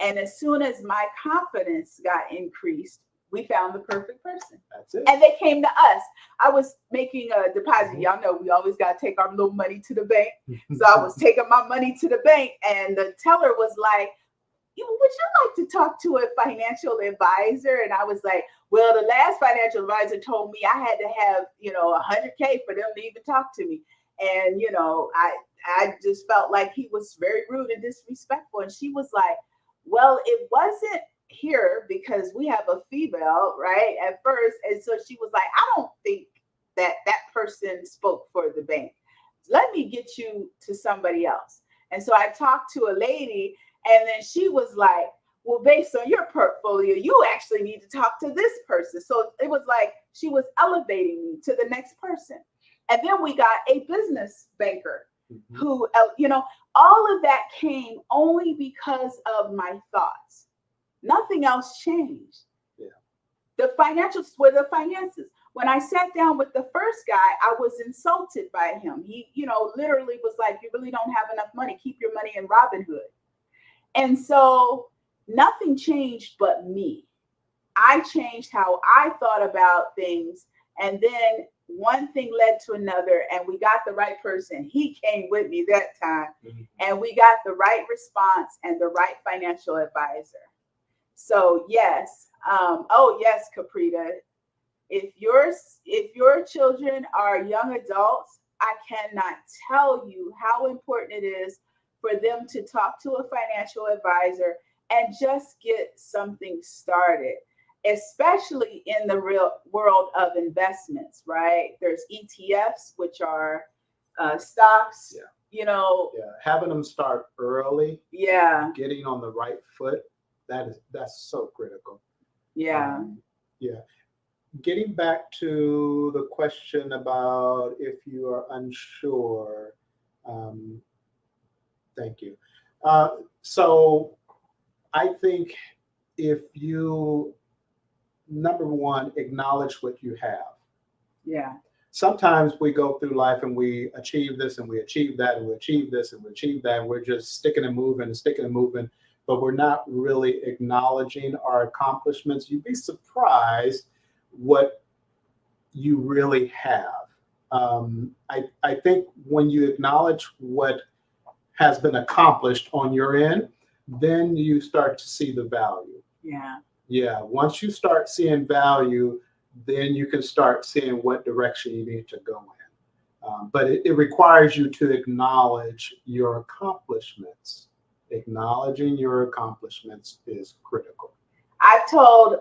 And as soon as my confidence got increased, we found the perfect person.
That's it.
And they came to us. I was making a deposit. Y'all know we always got to take our little money to the bank. So I was taking my money to the bank, and the teller was like, would you like to talk to a financial advisor? And I was like, well, the last financial advisor told me I had to have, $100K for them to even talk to me. And, I just felt like he was very rude and disrespectful. And she was like, well, it wasn't here because we have a female, right, at first. And so she was like, I don't think that person spoke for the bank. Let me get you to somebody else. And so I talked to a lady, and then she was like, well, based on your portfolio, you actually need to talk to this person. So it was like she was elevating me to the next person. And then we got a business banker who, all of that came only because of my thoughts. Nothing else changed.
Yeah.
The financials were the finances. When I sat down with the first guy, I was insulted by him. He, literally was like, you really don't have enough money. Keep your money in Robinhood. And so nothing changed but me. I changed how I thought about things. And then one thing led to another, and we got the right person. He came with me that time, and we got the right response and the right financial advisor. So yes, yes, Caprita, if your children are young adults, I cannot tell you how important it is for them to talk to a financial advisor and just get something started, especially in the real world of investments, right? There's ETFs, which are stocks,
Having them start early, getting on the right foot, that's so critical. Getting back to the question about if you are unsure, thank you. So I think if you, number one, acknowledge what you have.
Yeah.
Sometimes we go through life and we achieve this and we achieve that and we achieve this and we achieve that. And we're just sticking and moving, but we're not really acknowledging our accomplishments. You'd be surprised what you really have. I think when you acknowledge what has been accomplished on your end, then you start to see the value. Yeah. Once you start seeing value, then you can start seeing what direction you need to go in. But it requires you to acknowledge your accomplishments. Acknowledging your accomplishments is critical.
I've told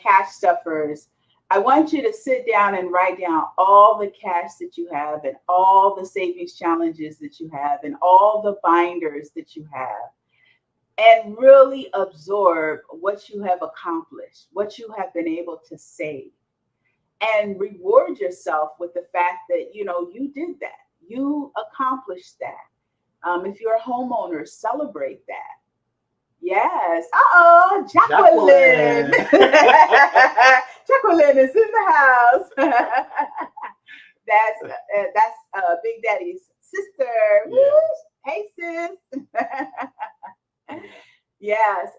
cash stuffers, I want you to sit down and write down all the cash that you have and all the savings challenges that you have and all the binders that you have, and really absorb what you have accomplished, what you have been able to save, and reward yourself with the fact that, you did that. You accomplished that. If you're a homeowner, celebrate that. Yes. Jacqueline. Jacqueline is in the house. That's Big Daddy's sister.
Yes.
Hey, sis. Yes.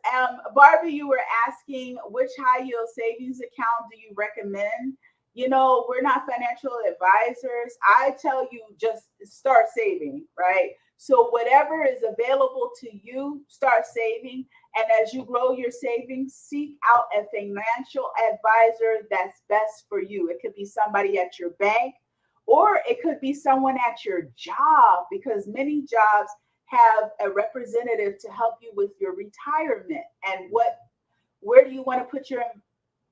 Barbie, you were asking which high yield savings account do you recommend? We're not financial advisors. I tell you, just start saving, right? So whatever is available to you, start saving. And as you grow your savings, seek out a financial advisor that's best for you. It could be somebody at your bank, or it could be someone at your job, because many jobs have a representative to help you with your retirement. And where do you want to put your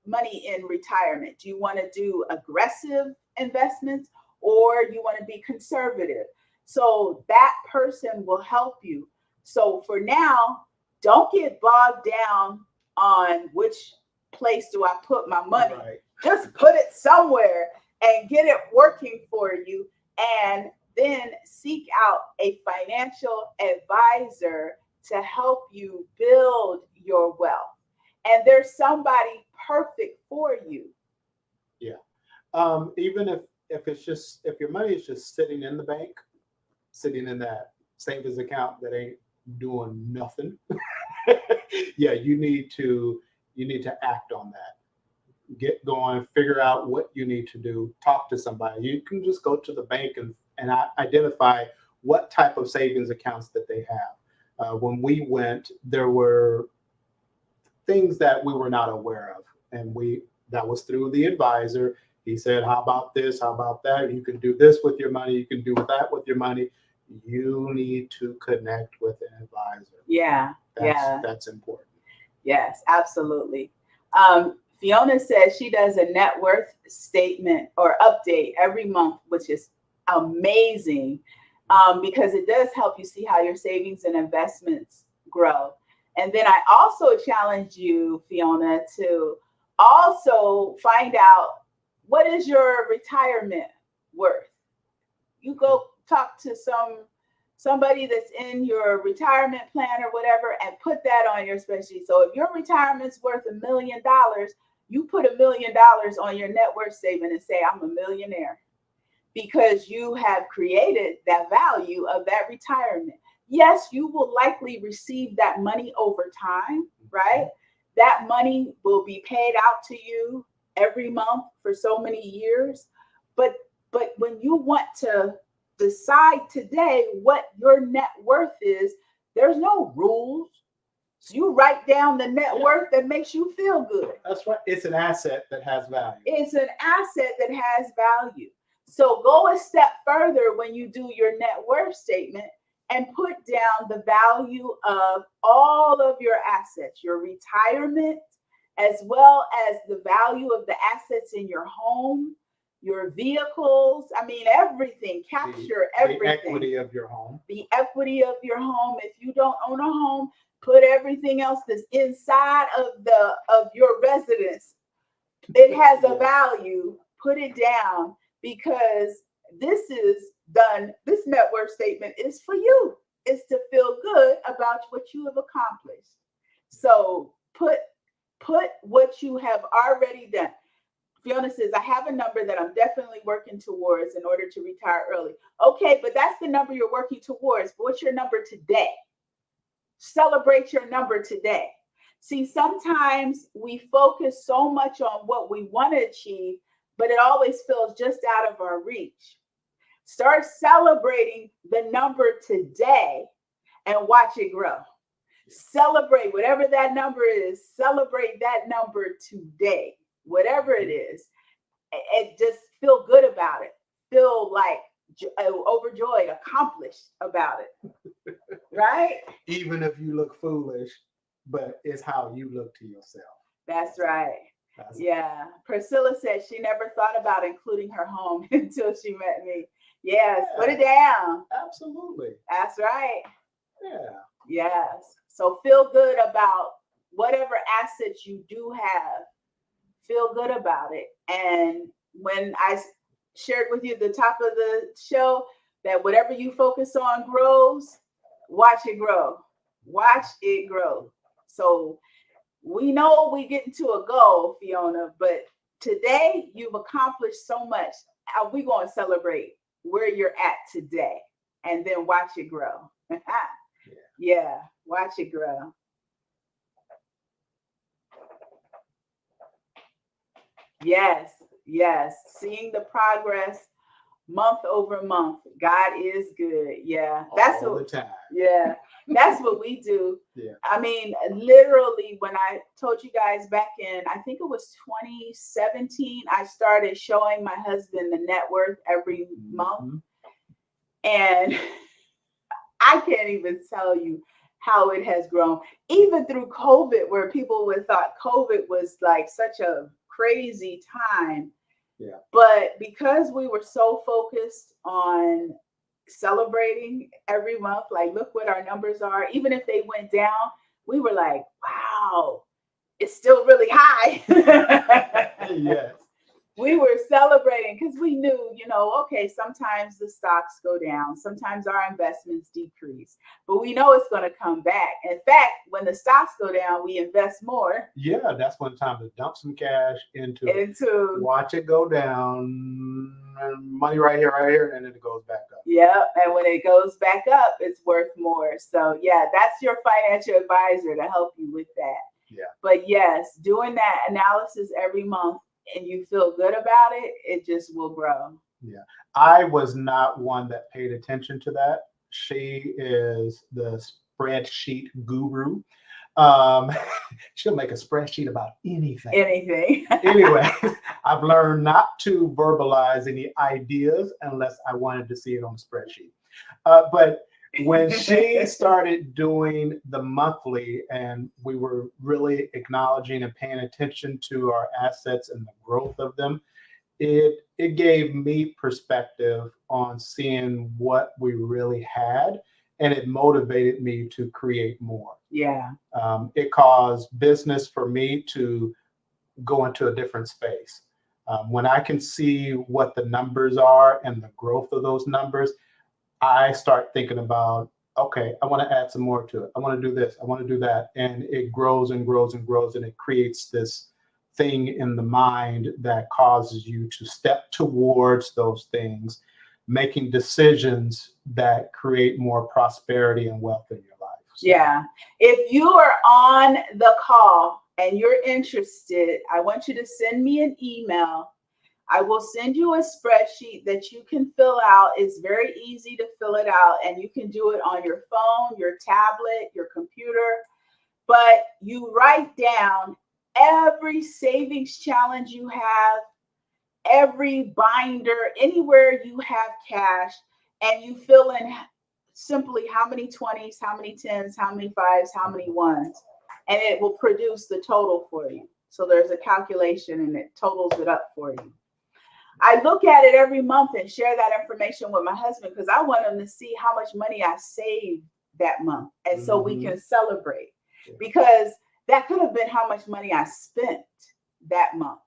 money in retirement? Do you want to do aggressive investments, or you want to be conservative? So that person will help you. So for now, don't get bogged down on which place do I put my money.
Right.
Just put it somewhere and get it working for you, and then seek out a financial advisor to help you build your wealth. And there's somebody perfect for you.
Yeah. Even if your money is just sitting in the bank, sitting in that savings account that ain't doing nothing, Yeah, you need to act on that. Get going, figure out what you need to do, talk to somebody. You can just go to the bank and identify what type of savings accounts that they have. When we went, there were things that we were not aware of, and that was through the advisor. He said, how about this? How about that? You can do this with your money. You can do that with your money. You need to connect with an advisor.
Yeah.
That's important.
Yes, absolutely. Fiona says she does a net worth statement or update every month, which is amazing, because it does help you see how your savings and investments grow. And then I also challenge you, Fiona, to also find out, what is your retirement worth? You go talk to somebody that's in your retirement plan or whatever, and put that on your spreadsheet. So if your retirement's worth $1 million, you put $1 million on your net worth statement and say, I'm a millionaire, because you have created that value of that retirement. Yes, you will likely receive that money over time, right? That money will be paid out to you every month for so many years. But when you want to decide today what your net worth is, there's no rules. So you write down the net worth that makes you feel good.
That's right. It's an asset that has value.
It's an asset that has value. So go a step further when you do your net worth statement and put down the value of all of your assets, your retirement, as well as the value of the assets in your home, your vehicles. I mean, everything. Capture everything.
The equity of your home.
The equity of your home. If you don't own a home, put everything else that's inside of your residence. It has a value. Put it down, because this net worth statement is for you. It's to feel good about what you have accomplished. So put what you have already done. Fiona says, I have a number that I'm definitely working towards in order to retire early. Okay, but that's the number you're working towards. But what's your number today? Celebrate your number today. See, sometimes we focus so much on what we want to achieve, but it always feels just out of our reach. Start celebrating the number today and watch it grow. Celebrate whatever that number is. Celebrate that number today, whatever it is, and just feel good about it. Feel like overjoyed, accomplished about it, right?
Even if you look foolish, but it's how you look to yourself.
That's right. Yeah. Priscilla said she never thought about including her home until she met me. Yes, put it down.
Absolutely.
That's right.
Yeah.
Yes. So feel good about whatever assets you do have. Feel good about it. And when I shared with you at the top of the show that whatever you focus on grows, watch it grow. Watch it grow. So we know we get into a goal, Fiona, but today you've accomplished so much. We're going to celebrate where you're at today and then watch it grow. Yeah, watch it grow. Yes. Seeing the progress month over month. God is good. Yeah. That's
all the time.
Yeah. That's what we do.
Yeah.
I mean, literally, when I told you guys back in, I think it was 2017, I started showing my husband the net worth every month. And I can't even tell you how it has grown. Even through COVID, where people would thought COVID was like such a crazy time.
Yeah.
But because we were so focused on celebrating every month, like, look what our numbers are. Even if they went down, we were like, wow, it's still really high.
Yes.
We were celebrating because we knew, okay, sometimes the stocks go down. Sometimes our investments decrease, but we know it's going to come back. In fact, when the stocks go down, we invest more.
Yeah, that's one time to dump some cash into watch it go down, money right here, and then it goes back up.
Yep. And when it goes back up, it's worth more. So yeah, that's your financial advisor to help you with that.
Yeah.
But yes, doing that analysis every month and you feel good about it, it just will grow.
Yeah. I was not one that paid attention to that. She is the spreadsheet guru. Um, she'll make a spreadsheet about anything.
Anything.
Anyway, I've learned not to verbalize any ideas unless I wanted to see it on a spreadsheet. But when she started doing the monthly and we were really acknowledging and paying attention to our assets and the growth of them, it gave me perspective on seeing what we really had, and it motivated me to create more.
Yeah.
It caused business for me to go into a different space. When I can see what the numbers are and the growth of those numbers, I start thinking about, okay, I want to add some more to it. I want to do this. I want to do that. And it grows and grows and grows, and it creates this thing in the mind that causes you to step towards those things, making decisions that create more prosperity and wealth in your life. So,
yeah. If you are on the call and you're interested, I want you to send me an email. I will send you a spreadsheet that you can fill out. It's very easy to fill it out, and you can do it on your phone, your tablet, your computer. But you write down every savings challenge you have, every binder, anywhere you have cash, and you fill in simply how many 20s, how many 10s, how many 5s, how many 1s, and it will produce the total for you. So there's a calculation and it totals it up for you. I look at it every month and share that information with my husband because I want him to see how much money I saved that month. And so we can celebrate, because that could have been how much money I spent that month.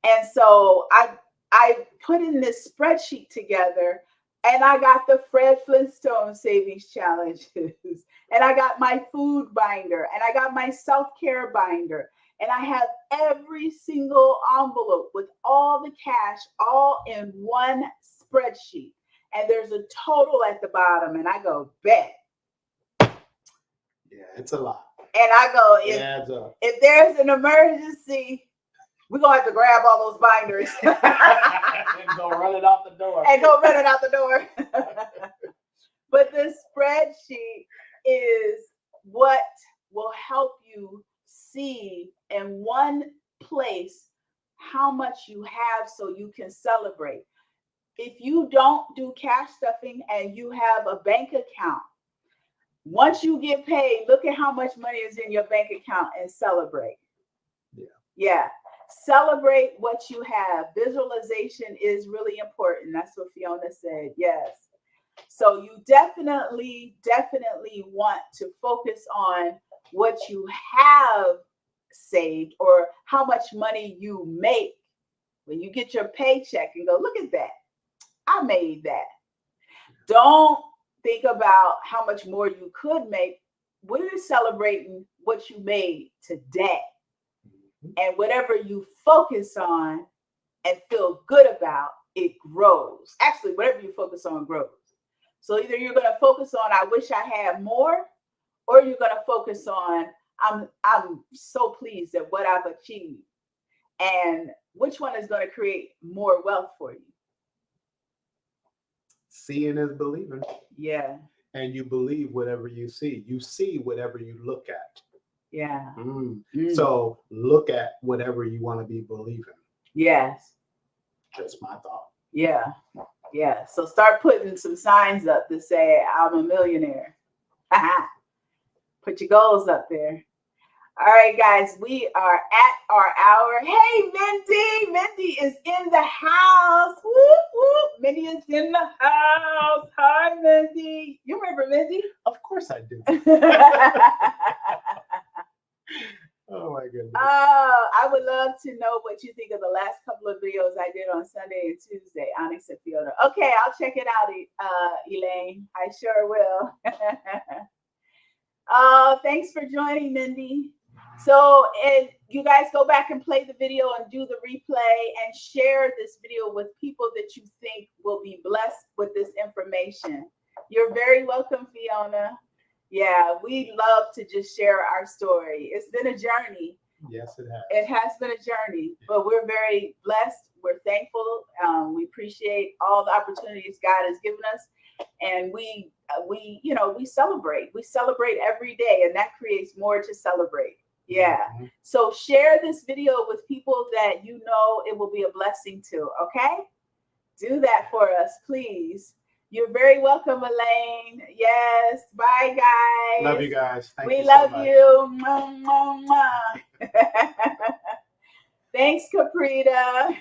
And so I put in this spreadsheet together, and I got the Fred Flintstone Savings Challenges, and I got my food binder, and I got my self-care binder, and I have every single envelope with all the cash all in one spreadsheet. And there's a total at the bottom, and I go, bet.
Yeah, it's a lot.
And I go,
It adds up.
if there's an emergency, we're going to have to grab all those binders.
And go run it out the door.
But this spreadsheet is what will help you see in one place how much you have so you can celebrate. If you don't do cash stuffing and you have a bank account, once you get paid, look at how much money is in your bank account and celebrate. Yeah. Celebrate what you have. Visualization is really important. That's what Fiona said. Yes. So you definitely want to focus on what you have saved or how much money you make when you get your paycheck and go, look at that. I made that. Don't think about how much more you could make. We're celebrating what you made today. And whatever you focus on and feel good about, it grows. Actually, whatever you focus on grows. So either you're going to focus on, I wish I had more, or you're going to focus on, I'm so pleased at what I've achieved. And which one is going to create more wealth for you?
Seeing is believing.
Yeah.
And you believe whatever you see. You see whatever you look at.
Yeah.
So look at whatever you want to be believing.
Yes.
Just my thought.
Yeah. Yeah. So start putting some signs up that say, I'm a millionaire. Put your goals up there. All right, guys, we are at our hour. Hey, Mindy. Mindy is in the house. Whoop, whoop. Mindy is in the house. Hi, Mindy. You remember Mindy?
Of course I do. Oh, my goodness.
I would love to know what you think of the last couple of videos I did on Sunday and Tuesday, Onyx and Fiona. Okay, I'll check it out, Elaine. I sure will. Thanks for joining, Mindy. So, and you guys go back and play the video and do the replay and share this video with people that you think will be blessed with this information. You're very welcome, Fiona. Yeah, we love to just share our story. It's been a journey.
Yes, it has.
It has been a journey, but we're very blessed. We're thankful. We appreciate all the opportunities God has given us, and we celebrate. We celebrate every day, and that creates more to celebrate. Yeah. Mm-hmm. So share this video with people that you know it will be a blessing to. Okay, do that for us, please. You're very welcome, Elaine. Yes. Bye, guys.
Love you guys. Thank
you.
We
love
so
you. Mwah, mwah, mwah. Thanks, Caprita.